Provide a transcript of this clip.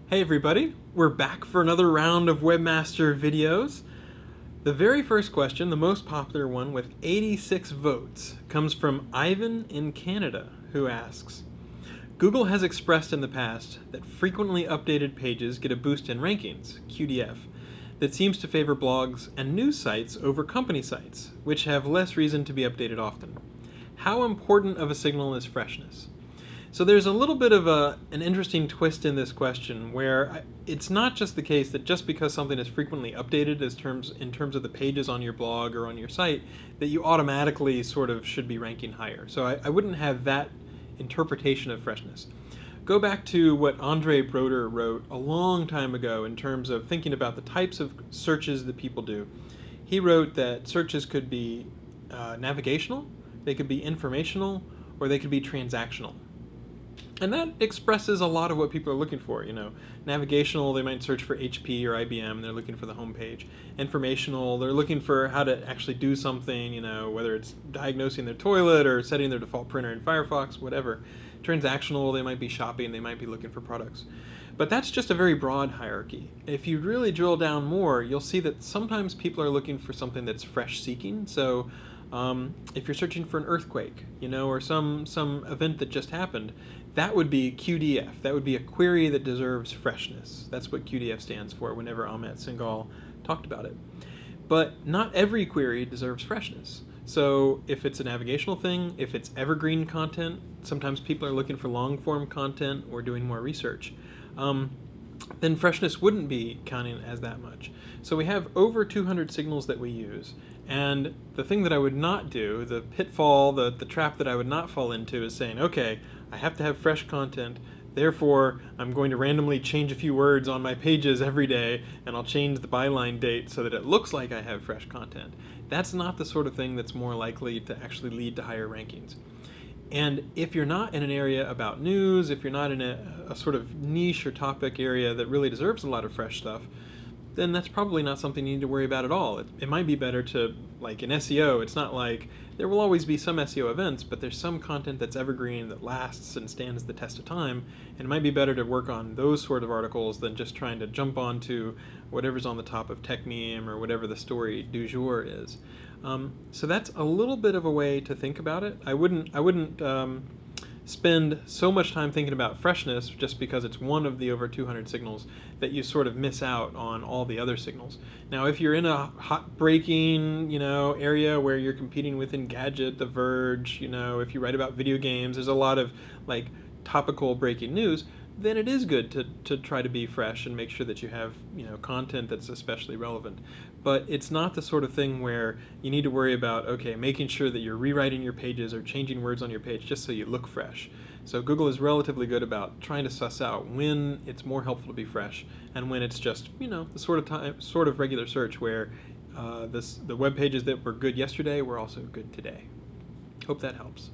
Hey everybody, we're back for another round of Webmaster videos. The very first question, the most popular one with 86 votes, comes from Ivan in Canada, who asks, Google has expressed in the past that frequently updated pages get a boost in rankings, QDF, that seems to favor blogs and news sites over company sites, which have less reason to be updated often. How important of a signal is freshness? So there's a little bit of an interesting twist in this question where it's not just the case that just because something is frequently updated in terms of the pages on your blog or on your site, that you automatically sort of should be ranking higher. So I wouldn't have that interpretation of freshness. Go back to what Andre Broder wrote a long time ago in terms of thinking about the types of searches that people do. He wrote that searches could be navigational, they could be informational, or they could be transactional. And that expresses a lot of what people are looking for. Navigational, they might search for HP or IBM, they're looking for the home page. Informational, they're looking for how to actually do something, whether it's diagnosing their toilet or setting their default printer in Firefox, whatever. Transactional, they might be shopping, they might be looking for products. But that's just a very broad hierarchy. If you really drill down more, you'll see that sometimes people are looking for something that's fresh seeking. So if you're searching for an earthquake, or some event that just happened, that would be QDF. That would be a query that deserves freshness. That's what QDF stands for whenever Amit Singhal talked about it. But not every query deserves freshness. So if it's a navigational thing, if it's evergreen content, sometimes people are looking for long-form content or doing more research, then freshness wouldn't be counting as that much. So we have over 200 signals that we use. And the thing that I would not do, the pitfall, the trap that I would not fall into is saying, okay, I have to have fresh content, therefore I'm going to randomly change a few words on my pages every day, and I'll change the byline date so that it looks like I have fresh content. That's not the sort of thing that's more likely to actually lead to higher rankings. And if you're not in an area about news, if you're not in a sort of niche or topic area that really deserves a lot of fresh stuff, then that's probably not something you need to worry about at all. It might be better to, like in SEO, it's not like there will always be some SEO events, but there's some content that's evergreen, that lasts and stands the test of time, and it might be better to work on those sort of articles than just trying to jump onto whatever's on the top of TechMeme or whatever the story du jour is. So that's a little bit of a way to think about it. I wouldn't spend so much time thinking about freshness just because it's one of the over 200 signals that you sort of miss out on all the other signals. Now, if you're in a hot breaking, area where you're competing with Engadget, The Verge, if you write about video games, there's a lot of like topical breaking news, then it is good to try to be fresh and make sure that you have content that's especially relevant. But it's not the sort of thing where you need to worry about, okay, making sure that you're rewriting your pages or changing words on your page just so you look fresh. So Google is relatively good about trying to suss out when it's more helpful to be fresh and when it's just the sort of regular search where the web pages that were good yesterday were also good today. Hope that helps.